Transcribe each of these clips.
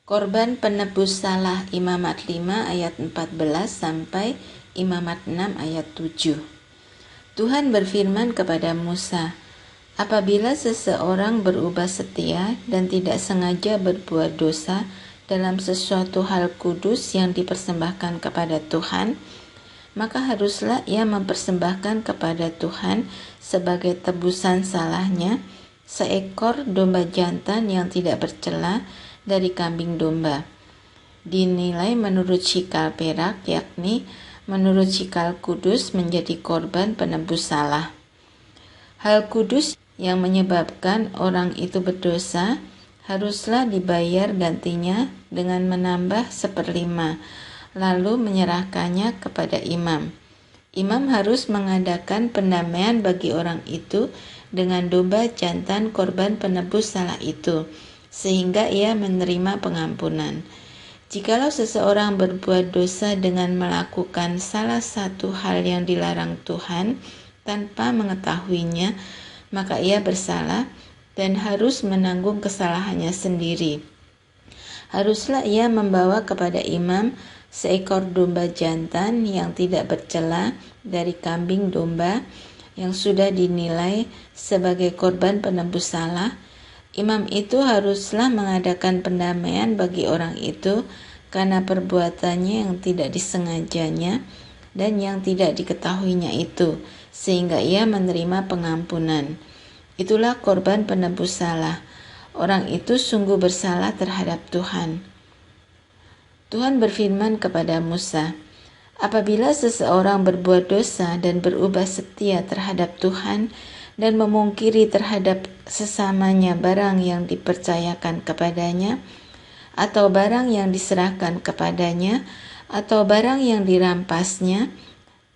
Korban penebus salah Imamat 5 ayat 14 sampai Imamat 6 ayat 7. Tuhan berfirman kepada Musa, apabila seseorang berubah setia dan tidak sengaja berbuat dosa dalam sesuatu hal kudus yang dipersembahkan kepada Tuhan, maka haruslah ia mempersembahkan kepada Tuhan sebagai tebusan salahnya seekor domba jantan yang tidak bercela dari kambing domba, dinilai menurut shikal perak, yakni menurut shikal kudus, menjadi korban penebus salah. Hal kudus yang menyebabkan orang itu berdosa haruslah dibayar gantinya dengan menambah 1/5, lalu menyerahkannya kepada imam. Imam harus mengadakan pendamaian bagi orang itu dengan domba jantan korban penebus salah itu, sehingga ia menerima pengampunan. Jikalau seseorang berbuat dosa dengan melakukan salah satu hal yang dilarang Tuhan tanpa mengetahuinya, maka ia bersalah dan harus menanggung kesalahannya sendiri. Haruslah ia membawa kepada imam seekor domba jantan yang tidak bercela dari kambing domba yang sudah dinilai sebagai korban penebus salah. Imam itu haruslah mengadakan pendamaian bagi orang itu karena perbuatannya yang tidak disengajanya dan yang tidak diketahuinya itu, sehingga ia menerima pengampunan. Itulah korban penebus salah. Orang itu sungguh bersalah terhadap Tuhan. Tuhan berfirman kepada Musa, apabila seseorang berbuat dosa dan berubah setia terhadap Tuhan dan memungkiri terhadap sesamanya barang yang dipercayakan kepadanya, atau barang yang diserahkan kepadanya, atau barang yang dirampasnya,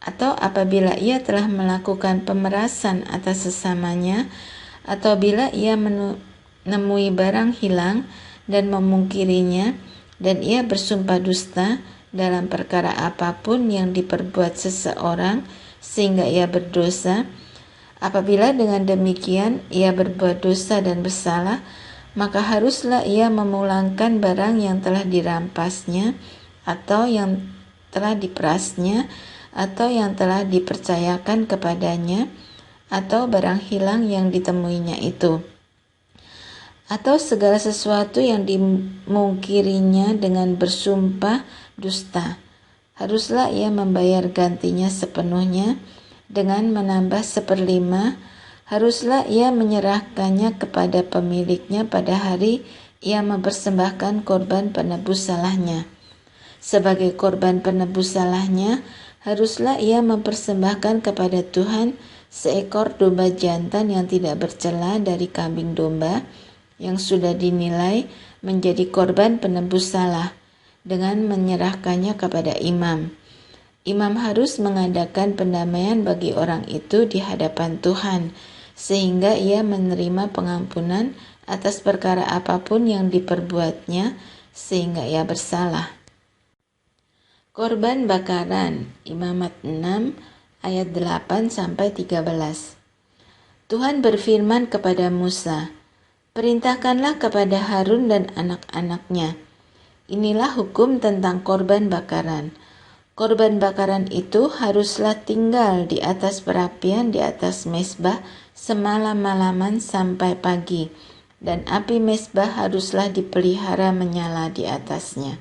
atau apabila ia telah melakukan pemerasan atas sesamanya, atau bila ia menemui barang hilang dan memungkirinya, dan ia bersumpah dusta dalam perkara apapun yang diperbuat seseorang sehingga ia berdosa. Apabila dengan demikian ia berbuat dosa dan bersalah, maka haruslah ia memulangkan barang yang telah dirampasnya, atau yang telah diperasnya, atau yang telah dipercayakan kepadanya, atau barang hilang yang ditemuinya itu, atau segala sesuatu yang dimungkirinya dengan bersumpah dusta. Haruslah ia membayar gantinya sepenuhnya dengan menambah 1/5. Haruslah ia menyerahkannya kepada pemiliknya pada hari ia mempersembahkan korban penebus salahnya. Sebagai korban penebus salahnya, haruslah ia mempersembahkan kepada Tuhan seekor domba jantan yang tidak bercela dari kambing domba yang sudah dinilai menjadi korban penebus salah, dengan menyerahkannya kepada imam. Imam harus mengadakan pendamaian bagi orang itu di hadapan Tuhan, sehingga ia menerima pengampunan atas perkara apapun yang diperbuatnya, sehingga ia bersalah. Korban bakaran, Imamat 6 ayat 8 sampai 13. Tuhan berfirman kepada Musa, perintahkanlah kepada Harun dan anak-anaknya, inilah hukum tentang korban bakaran. Korban bakaran itu haruslah tinggal di atas perapian di atas mezbah semalam-malaman sampai pagi, dan api mezbah haruslah dipelihara menyala di atasnya.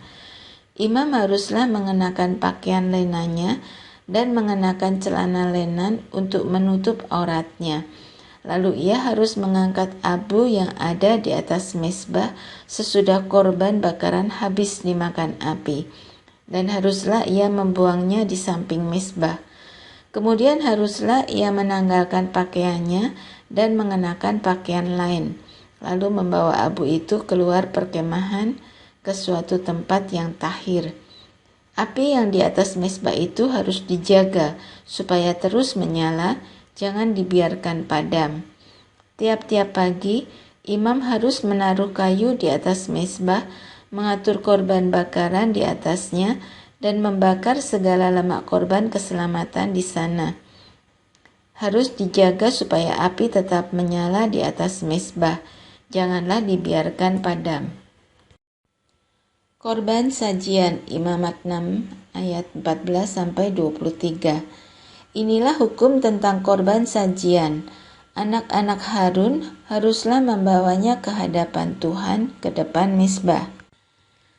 Imam haruslah mengenakan pakaian lenanya dan mengenakan celana lenan untuk menutup auratnya. Lalu ia harus mengangkat abu yang ada di atas mezbah sesudah korban bakaran habis dimakan api, dan haruslah ia membuangnya di samping mezbah. Kemudian haruslah ia menanggalkan pakaiannya dan mengenakan pakaian lain, lalu membawa abu itu keluar perkemahan ke suatu tempat yang tahir. Api yang di atas mezbah itu harus dijaga supaya terus menyala, jangan dibiarkan padam. Tiap-tiap pagi, imam harus menaruh kayu di atas mezbah, mengatur korban bakaran di atasnya, dan membakar segala lemak korban keselamatan di sana. Harus dijaga supaya api tetap menyala di atas mezbah, janganlah dibiarkan padam. Korban sajian Imamat 6 ayat 14-23. Inilah hukum tentang korban sajian. Anak-anak Harun haruslah membawanya ke hadapan Tuhan ke depan mezbah.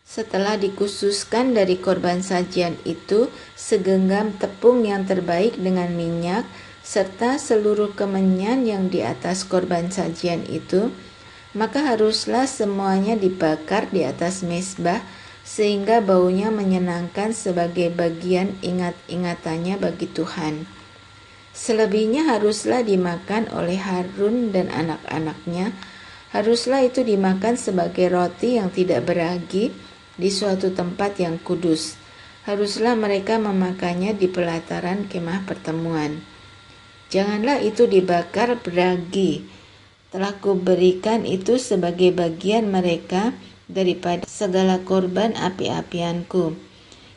Setelah dikhususkan dari korban sajian itu segenggam tepung yang terbaik dengan minyak serta seluruh kemenyan yang di atas korban sajian itu, maka haruslah semuanya dibakar di atas mezbah sehingga baunya menyenangkan sebagai bagian ingat-ingatannya bagi Tuhan. Selebihnya haruslah dimakan oleh Harun dan anak-anaknya. Haruslah itu dimakan sebagai roti yang tidak beragi di suatu tempat yang kudus. Haruslah mereka memakannya di pelataran kemah pertemuan. Janganlah itu dibakar beragi. Telah kuberikan itu sebagai bagian mereka daripada segala korban api-apianku.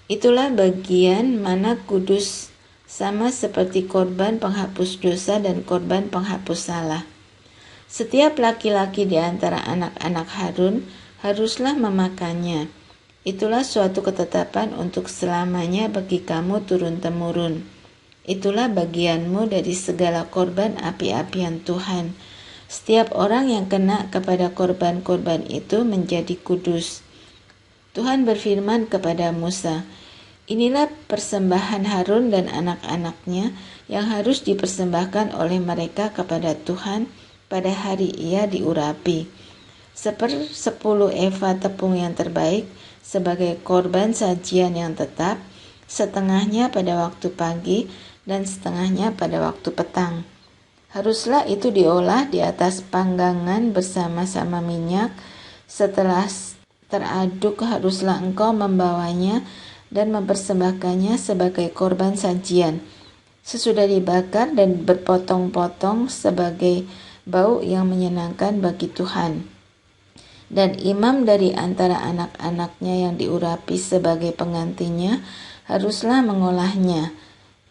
Itulah bagian mana kudus, sama seperti korban penghapus dosa dan korban penghapus salah. Setiap laki-laki di antara anak-anak Harun haruslah memakannya. Itulah suatu ketetapan untuk selamanya bagi kamu turun-temurun. Itulah bagianmu dari segala korban api-apian Tuhan. Setiap orang yang kena kepada korban-korban itu menjadi kudus. Tuhan berfirman kepada Musa, inilah persembahan Harun dan anak-anaknya yang harus dipersembahkan oleh mereka kepada Tuhan pada hari ia diurapi. 10 eva tepung yang terbaik sebagai korban sajian yang tetap, setengahnya pada waktu pagi dan setengahnya pada waktu petang. Haruslah itu diolah di atas panggangan bersama-sama minyak. Setelah teraduk haruslah engkau membawanya dan mempersembahkannya sebagai korban sajian, sesudah dibakar dan berpotong-potong sebagai bau yang menyenangkan bagi Tuhan. Dan imam dari antara anak-anaknya yang diurapi sebagai penggantinya haruslah mengolahnya.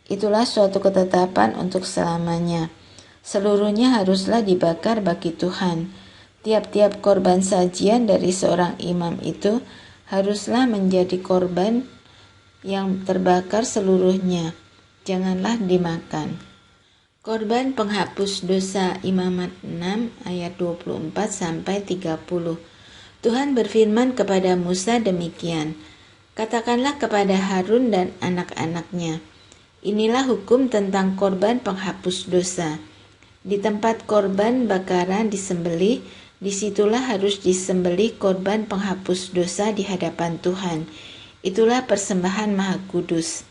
Itulah suatu ketetapan untuk selamanya. Seluruhnya haruslah dibakar bagi Tuhan. Tiap-tiap korban sajian dari seorang imam itu haruslah menjadi korban yang terbakar seluruhnya, janganlah dimakan. Korban penghapus dosa Imamat 6 ayat 24-30. Tuhan berfirman kepada Musa demikian, katakanlah kepada Harun dan anak-anaknya, inilah hukum tentang korban penghapus dosa. Di tempat korban bakaran disembelih, disitulah harus disembelih korban penghapus dosa di hadapan Tuhan. Itulah persembahan maha kudus.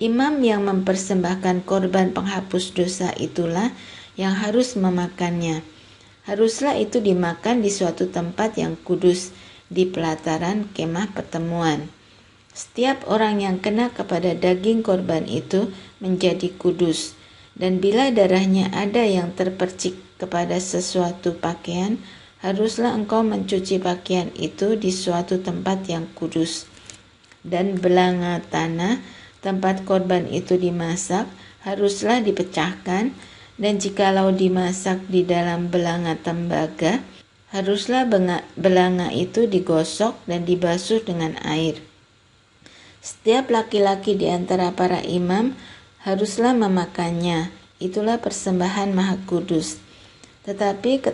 Imam yang mempersembahkan korban penghapus dosa itulah yang harus memakannya. Haruslah itu dimakan di suatu tempat yang kudus, di pelataran kemah pertemuan. Setiap orang yang kena kepada daging korban itu menjadi kudus, dan bila darahnya ada yang terpercik kepada sesuatu pakaian, haruslah engkau mencuci pakaian itu di suatu tempat yang kudus. Dan belanga tanah tempat korban itu dimasak haruslah dipecahkan, dan jikalau dimasak di dalam belanga tembaga, haruslah belanga itu digosok dan dibasuh dengan air. Setiap laki-laki di antara para imam haruslah memakannya. Itulah persembahan maha kudus. Tetapi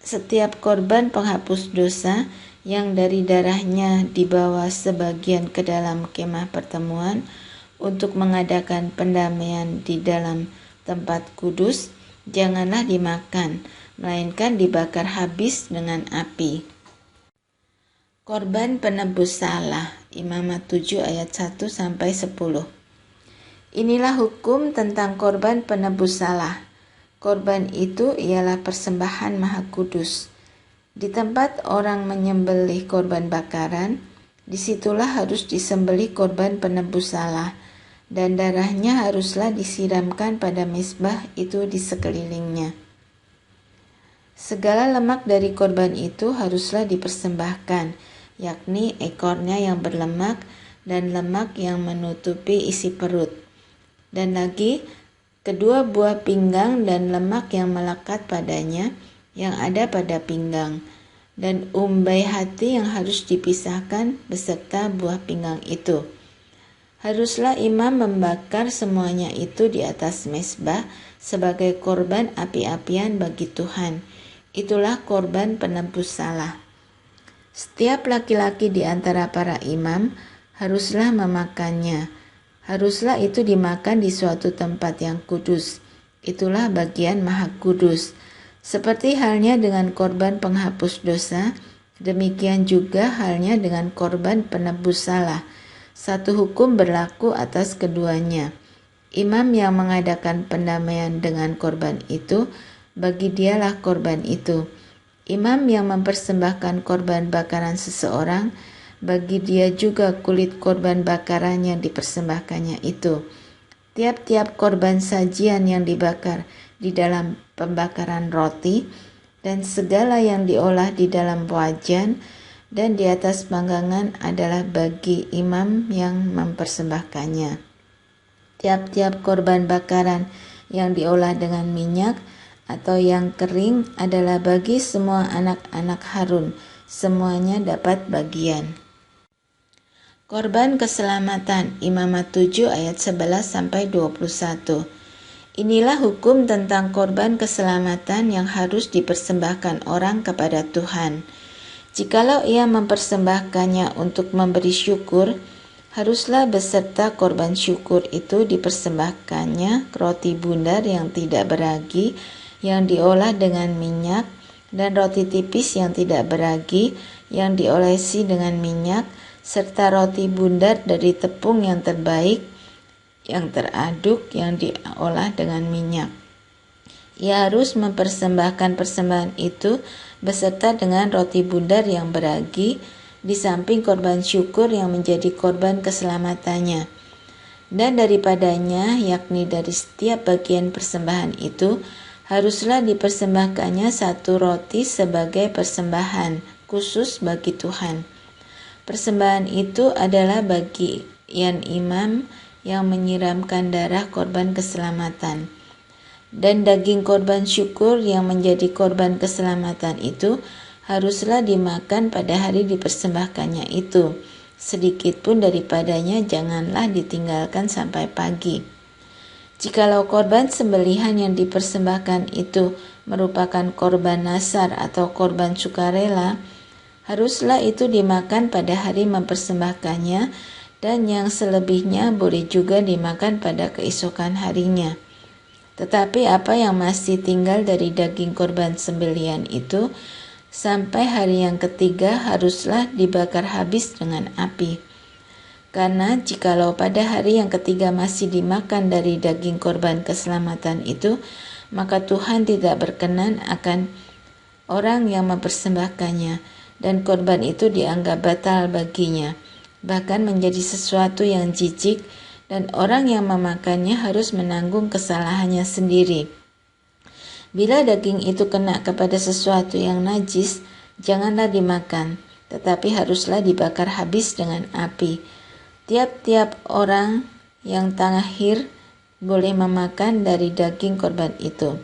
setiap korban penghapus dosa yang dari darahnya dibawa sebagian ke dalam kemah pertemuan untuk mengadakan pendamaian di dalam tempat kudus, janganlah dimakan, melainkan dibakar habis dengan api. Korban penebus salah, Imamat 7 ayat 1-10. Inilah hukum tentang korban penebus salah. Korban itu ialah persembahan maha kudus. Di tempat orang menyembelih korban bakaran, disitulah harus disembelih korban penebus salah, dan darahnya haruslah disiramkan pada mezbah itu di sekelilingnya. Segala lemak dari korban itu haruslah dipersembahkan, yakni ekornya yang berlemak dan lemak yang menutupi isi perut, dan lagi kedua buah pinggang dan lemak yang melekat padanya yang ada pada pinggang. dan umbai hati yang harus dipisahkan beserta buah pinggang itu. Haruslah imam membakar semuanya itu di atas mezbah sebagai korban api-apian bagi Tuhan. Itulah korban penebus salah. Setiap laki-laki di antara para imam haruslah memakannya. Haruslah itu dimakan di suatu tempat yang kudus. Itulah bagian maha kudus. Seperti halnya dengan korban penghapus dosa, demikian juga halnya dengan korban penebus salah. Satu hukum berlaku atas keduanya. Imam yang mengadakan pendamaian dengan korban itu, bagi dialah korban itu. Imam yang mempersembahkan korban bakaran seseorang, bagi dia juga kulit korban bakaran yang dipersembahkannya itu. Tiap-tiap korban sajian yang dibakar di dalam pembakaran roti dan segala yang diolah di dalam wajan dan di atas panggangan adalah bagi imam yang mempersembahkannya. Tiap-tiap korban bakaran yang diolah dengan minyak atau yang kering adalah bagi semua anak-anak Harun, semuanya dapat bagian. Korban keselamatan, Imamat 7 ayat 11-21. Inilah hukum tentang korban keselamatan yang harus dipersembahkan orang kepada Tuhan. Jikalau ia mempersembahkannya untuk memberi syukur, haruslah beserta korban syukur itu dipersembahkannya roti bundar yang tidak beragi, yang diolah dengan minyak, dan roti tipis yang tidak beragi, yang diolesi dengan minyak, serta roti bundar dari tepung yang terbaik, yang teraduk, yang diolah dengan minyak. Ia harus mempersembahkan persembahan itu beserta dengan roti bundar yang beragi, di samping korban syukur yang menjadi korban keselamatannya. Dan daripadanya, yakni dari setiap bagian persembahan itu, haruslah dipersembahkannya satu roti sebagai persembahan khusus bagi Tuhan. Persembahan itu adalah bagian imam yang menyiramkan darah korban keselamatan. Dan daging korban syukur yang menjadi korban keselamatan itu haruslah dimakan pada hari dipersembahkannya itu. Sedikit pun daripadanya janganlah ditinggalkan sampai pagi. Jikalau korban sembelihan yang dipersembahkan itu merupakan korban nasar atau korban sukarela, haruslah itu dimakan pada hari mempersembahkannya, dan yang selebihnya boleh juga dimakan pada keesokan harinya. Tetapi apa yang masih tinggal dari daging korban sembelihan itu, sampai hari yang ketiga haruslah dibakar habis dengan api. Karena jikalau pada hari yang ketiga masih dimakan dari daging korban keselamatan itu, maka Tuhan tidak berkenan akan orang yang mempersembahkannya, dan korban itu dianggap batal baginya, bahkan menjadi sesuatu yang jijik, dan orang yang memakannya harus menanggung kesalahannya sendiri. Bila daging itu kena kepada sesuatu yang najis, janganlah dimakan, tetapi haruslah dibakar habis dengan api. Tiap-tiap orang yang tahir boleh memakan dari daging korban itu.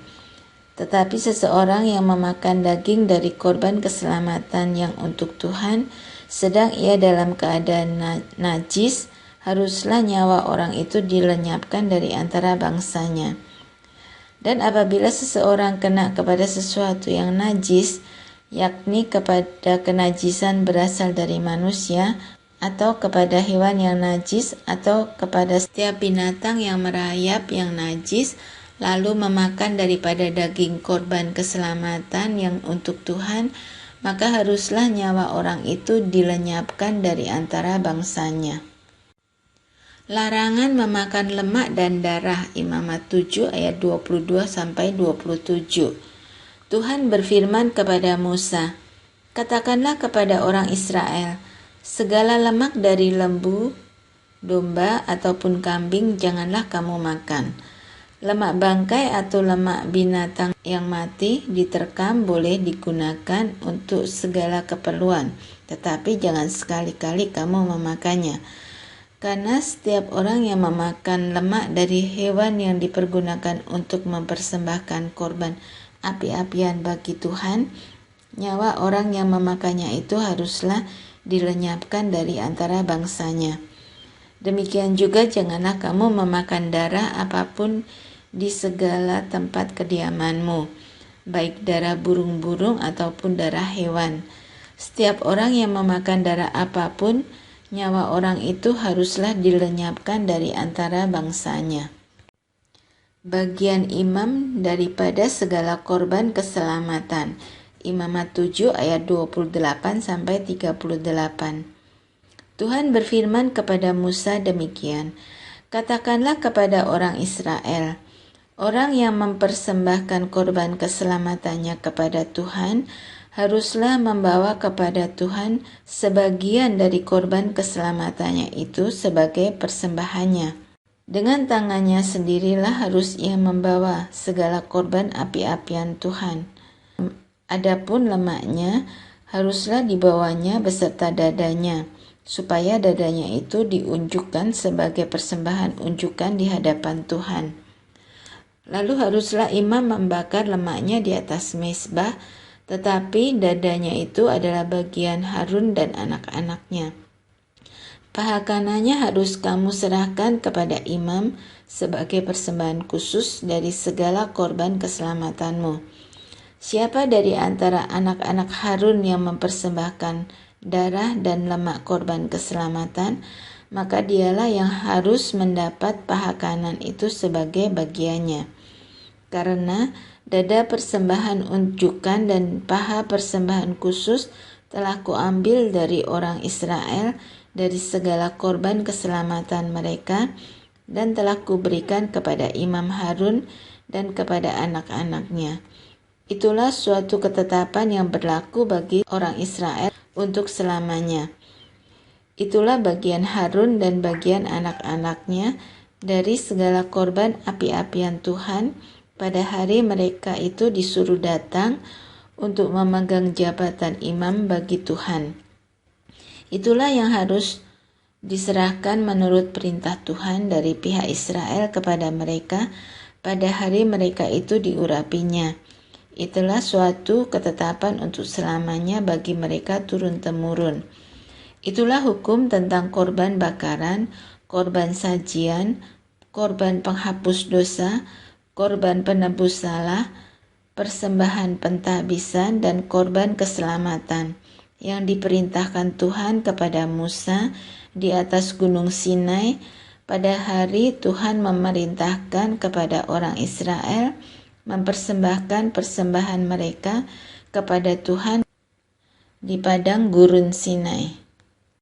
Tetapi seseorang yang memakan daging dari korban keselamatan yang untuk Tuhan, sedang ia dalam keadaan najis, haruslah nyawa orang itu dilenyapkan dari antara bangsanya. Dan apabila seseorang kena kepada sesuatu yang najis, yakni kepada kenajisan berasal dari manusia, atau kepada hewan yang najis, atau kepada setiap binatang yang merayap yang najis, lalu memakan daripada daging korban keselamatan yang untuk Tuhan, maka haruslah nyawa orang itu dilenyapkan dari antara bangsanya. Larangan memakan lemak dan darah, Imamat 7 ayat 22-27. Tuhan berfirman kepada Musa, "Katakanlah kepada orang Israel, segala lemak dari lembu, domba, ataupun kambing janganlah kamu makan. Lemak bangkai atau lemak binatang yang mati diterkam boleh digunakan untuk segala keperluan, tetapi jangan sekali-kali kamu memakannya. Karena setiap orang yang memakan lemak dari hewan yang dipergunakan untuk mempersembahkan korban api-apian bagi Tuhan, nyawa orang yang memakannya itu haruslah dilenyapkan dari antara bangsanya. Demikian juga janganlah kamu memakan darah apapun di segala tempat kediamanmu, baik darah burung-burung ataupun darah hewan. Setiap orang yang memakan darah apapun, nyawa orang itu haruslah dilenyapkan dari antara bangsanya. Bagian imam daripada segala korban keselamatan. Imamat 7 ayat 28-38. Tuhan berfirman kepada Musa demikian, katakanlah kepada orang Israel, orang yang mempersembahkan korban keselamatannya kepada Tuhan, haruslah membawa kepada Tuhan sebagian dari korban keselamatannya itu sebagai persembahannya. Dengan tangannya sendirilah harus ia membawa segala korban api-apian Tuhan. Adapun lemaknya haruslah dibawanya beserta dadanya, supaya dadanya itu diunjukkan sebagai persembahan unjukan di hadapan Tuhan. Lalu haruslah imam membakar lemaknya di atas mezbah, tetapi dadanya itu adalah bagian Harun dan anak-anaknya. Paha kanannya harus kamu serahkan kepada imam sebagai persembahan khusus dari segala korban keselamatanmu. Siapa dari antara anak-anak Harun yang mempersembahkan darah dan lemak korban keselamatan, maka dialah yang harus mendapat paha kanan itu sebagai bagiannya. Karena dada persembahan unjukan dan paha persembahan khusus telah kuambil dari orang Israel dari segala korban keselamatan mereka, dan telah kuberikan kepada Imam Harun dan kepada anak-anaknya. Itulah suatu ketetapan yang berlaku bagi orang Israel untuk selamanya. Itulah bagian Harun dan bagian anak-anaknya dari segala korban api-apian Tuhan pada hari mereka itu disuruh datang untuk memegang jabatan imam bagi Tuhan. Itulah yang harus diserahkan menurut perintah Tuhan dari pihak Israel kepada mereka pada hari mereka itu diurapinya. Itulah suatu ketetapan untuk selamanya bagi mereka turun-temurun. Itulah hukum tentang korban bakaran, korban sajian, korban penghapus dosa, korban penebus salah, persembahan pentahbisan, dan korban keselamatan yang diperintahkan Tuhan kepada Musa di atas gunung Sinai pada hari Tuhan memerintahkan kepada orang Israel mempersembahkan persembahan mereka kepada Tuhan di padang gurun Sinai.